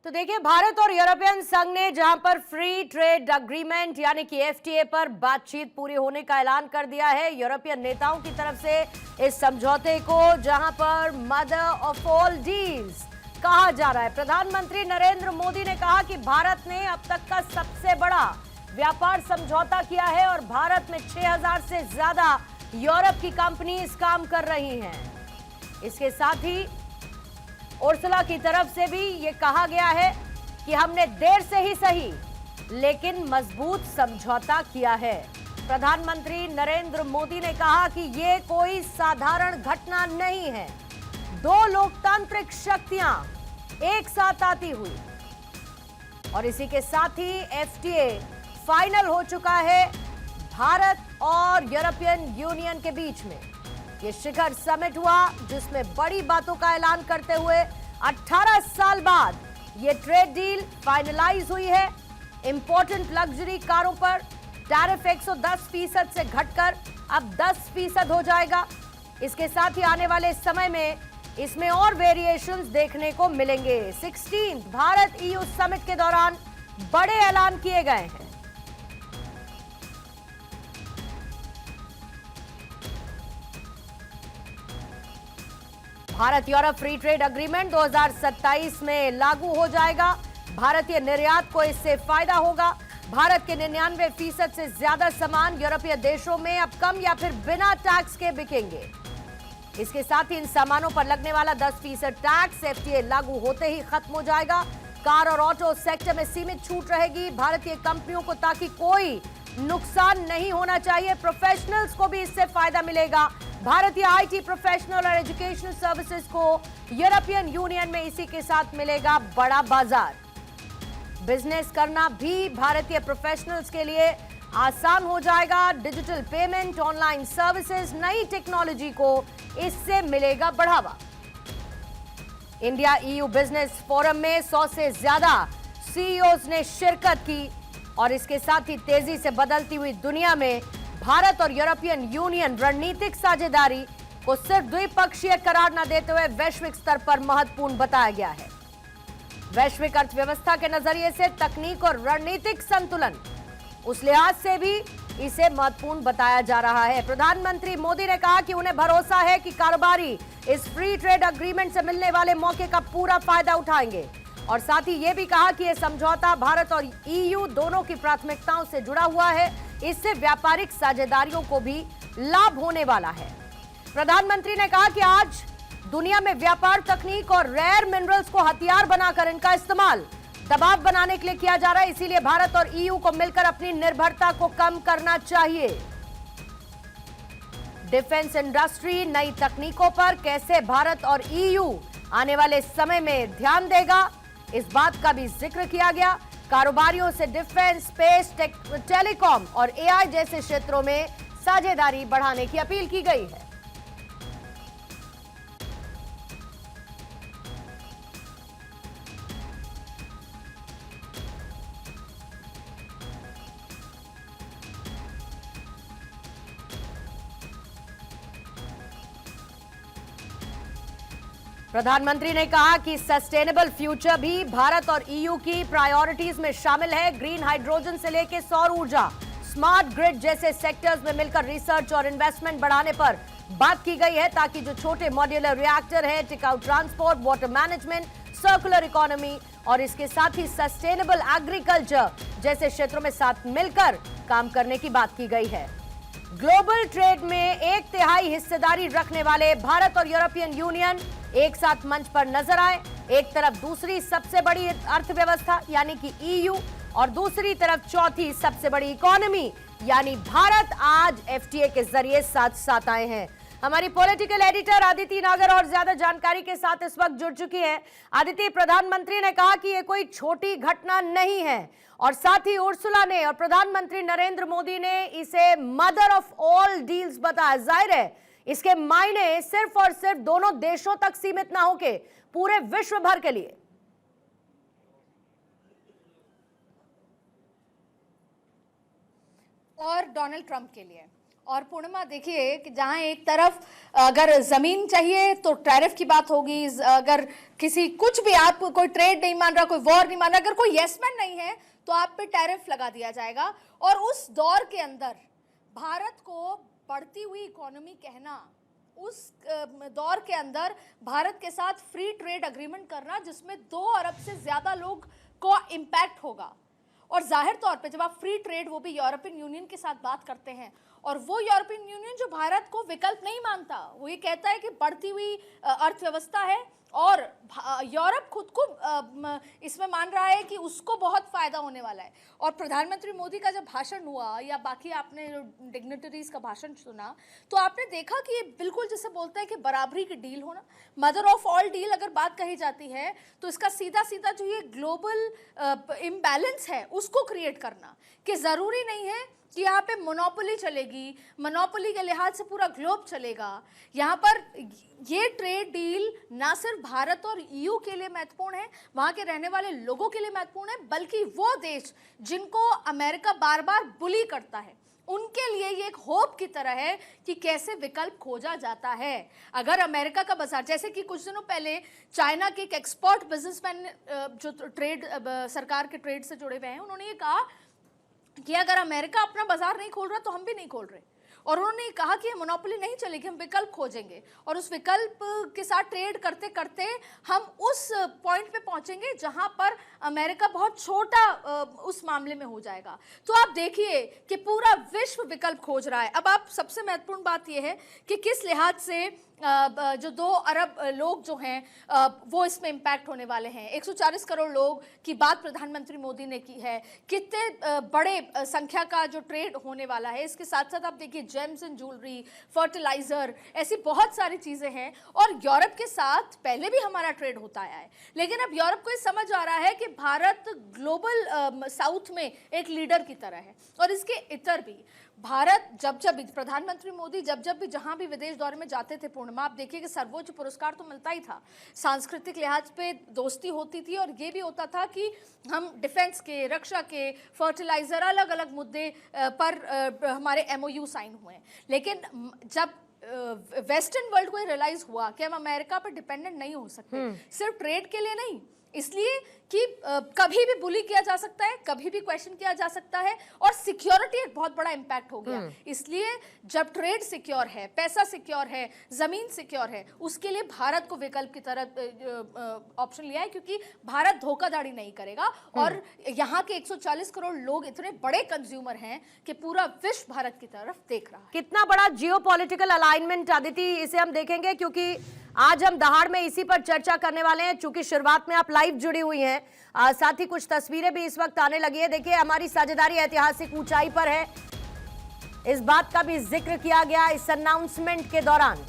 तो देखिए, भारत और यूरोपियन संघ ने जहां पर फ्री ट्रेड अग्रीमेंट यानी कि एफटीए पर बातचीत पूरी होने का ऐलान कर दिया है। यूरोपियन नेताओं की तरफ से इस समझौते को जहां पर मदर ऑफ ऑल डील्स कहा जा रहा है। प्रधानमंत्री नरेंद्र मोदी ने कहा कि भारत ने अब तक का सबसे बड़ा व्यापार समझौता किया है और भारत में 6000 से ज्यादा यूरोप की कंपनीज काम कर रही हैं। इसके साथ ही उर्सुला की तरफ से भी ये कहा गया है कि हमने देर से ही सही लेकिन मजबूत समझौता किया है। प्रधानमंत्री नरेंद्र मोदी ने कहा कि ये कोई साधारण घटना नहीं है। दो लोकतांत्रिक शक्तियां एक साथ आती हुई और इसी के साथ ही एफटीए फाइनल हो चुका है भारत और यूरोपियन यूनियन के बीच में। ये शिखर समिट हुआ जिसमें बड़ी बातों का ऐलान करते हुए 18 साल बाद ये ट्रेड डील फाइनलाइज हुई है। इंपोर्टेंट लग्जरी कारों पर टैरिफ 110% से घटकर अब 10% हो जाएगा। इसके साथ ही आने वाले समय में इसमें और वेरिएशंस देखने को मिलेंगे। 16th भारत ईयू समिट के दौरान बड़े ऐलान किए गए हैं। Bharat Europe free trade agreement 2027 में लागू हो जाएगा। भारतीय निर्यात को इससे फायदा होगा। भारत के 99% से ज्यादा सामान यूरोपीय देशों में अब कम या फिर बिना टैक्स के बिकेंगे। इसके साथ ही इन सामानों पर लगने वाला 10% टैक्स एफटीए लागू होते ही खत्म हो जाएगा। कार और ऑटो सेक्टर में सीमित छूट रहेगी भारतीय कंपनियों को, ताकि कोई नुकसान नहीं होना चाहिए। प्रोफेशनल्स को भी इससे फायदा मिलेगा। भारतीय आईटी प्रोफेशनल और एजुकेशनल सर्विसेज को यूरोपियन यूनियन में इसी के साथ मिलेगा बड़ा बाजार। बिजनेस करना भी भारतीय प्रोफेशनल्स के लिए आसान हो जाएगा। डिजिटल पेमेंट, ऑनलाइन सर्विसेज, नई टेक्नोलॉजी को इससे मिलेगा बढ़ावा। इंडिया ईयू बिजनेस फोरम में 100 से ज्यादा सीईओज ने शिरकत की और इसके साथ ही तेजी से बदलती हुई दुनिया में भारत और यूरोपियन यूनियन रणनीतिक साझेदारी को सिर्फ द्विपक्षीय करार न देते हुए वैश्विक स्तर पर महत्वपूर्ण बताया गया है। वैश्विक अर्थव्यवस्था के नजरिए से तकनीक और रणनीतिक संतुलन, उस लिहाज से भी इसे महत्वपूर्ण बताया जा रहा है। प्रधानमंत्री मोदी ने कहा कि उन्हें भरोसा है कि कारोबारी इस फ्री ट्रेड अग्रीमेंट से मिलने वाले मौके का पूरा फायदा उठाएंगे और साथ ही यह भी कहा कि यह समझौता भारत और ईयू दोनों की प्राथमिकताओं से जुड़ा हुआ है। इससे व्यापारिक साझेदारियों को भी लाभ होने वाला है। प्रधानमंत्री ने कहा कि आज दुनिया में व्यापार, तकनीक और रेयर मिनरल्स को हथियार बनाकर इनका इस्तेमाल दबाव बनाने के लिए किया जा रहा है। इसीलिए भारत और ईयू को मिलकर अपनी निर्भरता को कम करना चाहिए। डिफेंस इंडस्ट्री, नई तकनीकों पर कैसे भारत और ईयू आने वाले समय में ध्यान देगा, इस बात का भी जिक्र किया गया। कारोबारियों से डिफेंस, स्पेस, टेलीकॉम और एआई जैसे क्षेत्रों में साझेदारी बढ़ाने की अपील की गई है। प्रधानमंत्री ने कहा कि सस्टेनेबल फ्यूचर भी भारत और ईयू की प्रायोरिटीज में शामिल है। ग्रीन हाइड्रोजन से लेकर सौर ऊर्जा, स्मार्ट ग्रिड जैसे सेक्टर्स में मिलकर रिसर्च और इन्वेस्टमेंट बढ़ाने पर बात की गई है, ताकि जो छोटे मॉड्यूलर रिएक्टर है, टिकाऊ transport, water management, circular economy और इसके साथ ही सस्टेनेबल एग्रीकल्चर जैसे क्षेत्रों में साथ मिलकर काम करने की बात की गई है। ग्लोबल ट्रेड में 1/3 हिस्सेदारी रखने वाले भारत और यूरोपियन यूनियन एक साथ मंच पर नजर आए। एक तरफ दूसरी सबसे बड़ी अर्थव्यवस्था यानी कि ईयू और दूसरी तरफ चौथी सबसे बड़ी इकोनॉमी यानी भारत आज एफटीए के जरिए साथ साथ आए हैं। हमारी पॉलिटिकल एडिटर आदिति नागर और ज्यादा जानकारी के साथ इस वक्त जुड़ चुकी हैं। आदिति, प्रधानमंत्री ने कहा कि यह कोई छोटी घटना नहीं है और साथ ही उर्सुला ने और प्रधानमंत्री नरेंद्र मोदी ने इसे मदर ऑफ ऑल डील्स बताया। जाहिर है इसके मायने सिर्फ और सिर्फ दोनों देशों तक सीमित ना होके पूरे विश्व भर के लिए। और डोनाल्ड ट्रंप के लिए और पूर्णिमा देखिए कि जहां एक तरफ अगर जमीन चाहिए तो टैरिफ की बात होगी, अगर किसी कुछ भी आप कोई ट्रेड नहीं मान रहा, कोई वॉर नहीं मान रहा, अगर कोई यस मैन नहीं है तो आप पे टैरिफ लगा दिया जाएगा। और उस दौर के अंदर भारत को बढ़ती हुई इकोनॉमी कहना, उस दौर के अंदर भारत के साथ फ्री ट्रेड अग्रीमेंट करना जिसमें 2 अरब से ज्यादा लोग को इम्पैक्ट होगा। और जाहिर तौर पे जब आप फ्री ट्रेड, वो भी यूरोपियन यूनियन के साथ बात करते हैं, और वो यूरोपियन यूनियन जो भारत को विकल्प नहीं मानता, वो ये कहता है कि बढ़ती हुई अर्थव्यवस्था है और यूरोप खुद को इसमें मान रहा है कि उसको बहुत फायदा होने वाला है। और प्रधानमंत्री मोदी का जब भाषण हुआ या बाकी आपने जो डिग्निटरीज का भाषण सुना तो आपने देखा कि ये बिल्कुल जैसे बोलता है कि बराबरी की डील होना, मदर ऑफ ऑल डील अगर बात कही जाती है तो इसका सीधा सीधा जो ये ग्लोबल इम्बैलेंस है उसको क्रिएट करना, कि ज़रूरी नहीं है कि यहाँ पे मोनोपोली चलेगी, मोनोपोली के लिहाज से पूरा ग्लोब चलेगा। यहाँ पर ये ट्रेड डील ना सिर्फ भारत और ईयू के लिए महत्वपूर्ण है, वहाँ के रहने वाले लोगों के लिए महत्वपूर्ण है, बल्कि वो देश जिनको अमेरिका बार बार बुली करता है उनके लिए ये एक होप की तरह है कि कैसे विकल्प खोजा जाता है। अगर अमेरिका का बाजार, जैसे कि कुछ दिनों पहले चाइना के एक एक्सपर्ट बिजनेसमैन जो ट्रेड सरकार के ट्रेड से जुड़े हुए हैं, उन्होंने ये कहा कि अगर अमेरिका अपना बाजार नहीं खोल रहा तो हम भी नहीं खोल रहे। और उन्होंने कहा कि मोनोपोली नहीं चलेगी, हम विकल्प खोजेंगे और उस विकल्प के साथ ट्रेड करते करते हम उस पॉइंट पे पहुंचेंगे जहां पर अमेरिका बहुत छोटा उस मामले में हो जाएगा। तो आप देखिए कि पूरा विश्व विकल्प खोज रहा है। अब आप सबसे महत्वपूर्ण बात यह है कि किस लिहाज से जो 2 अरब लोग जो हैं वो इसमें इम्पैक्ट होने वाले हैं। 140 करोड़ लोग की बात प्रधानमंत्री मोदी ने की है, कितने बड़े संख्या का जो ट्रेड होने वाला है। इसके साथ साथ आप देखिए जेम्स एंड ज्वेलरी, फर्टिलाइजर, ऐसी बहुत सारी चीज़ें हैं। और यूरोप के साथ पहले भी हमारा ट्रेड होता आया है, लेकिन अब यूरोप को ये समझ आ रहा है कि भारत ग्लोबल साउथ में एक लीडर की तरह है। और इसके इतर भी भारत जब जब प्रधानमंत्री मोदी जब भी जहां भी विदेश दौरे में जाते थे, पूर्णिमा आप देखिए कि सर्वोच्च पुरस्कार तो मिलता ही था, सांस्कृतिक लिहाज पे दोस्ती होती थी और ये भी होता था कि हम डिफेंस के, रक्षा के, फर्टिलाइजर, अलग अलग मुद्दे पर हमारे MOU साइन हुए हैं। लेकिन जब वेस्टर्न वर्ल्ड को रियलाइज हुआ कि हम अमेरिका पर डिपेंडेंट नहीं हो सकते, सिर्फ ट्रेड के लिए नहीं, इसलिए कि कभी भी बुली किया जा सकता है, कभी भी क्वेश्चन किया जा सकता है, और सिक्योरिटी एक बहुत बड़ा इंपैक्ट हो गया। इसलिए जब ट्रेड सिक्योर है, पैसा सिक्योर है, जमीन सिक्योर है, उसके लिए भारत को विकल्प की तरह ऑप्शन लिया है, क्योंकि भारत धोखाधड़ी नहीं करेगा। और यहाँ के 140 करोड़ लोग इतने बड़े कंज्यूमर हैं कि पूरा विश्व भारत की तरफ देख रहा है। कितना बड़ा जियोपॉलिटिकल अलाइनमेंट अदिति, इसे हम देखेंगे, क्योंकि आज हम दहाड़ में इसी पर चर्चा करने वाले हैं। चूंकि शुरुआत में आप लाइव जुड़ी हुई हैं, साथ ही कुछ तस्वीरें भी इस वक्त आने लगी है। देखिए हमारी साझेदारी ऐतिहासिक ऊंचाई पर है, इस बात का भी जिक्र किया गया इस अनाउंसमेंट के दौरान।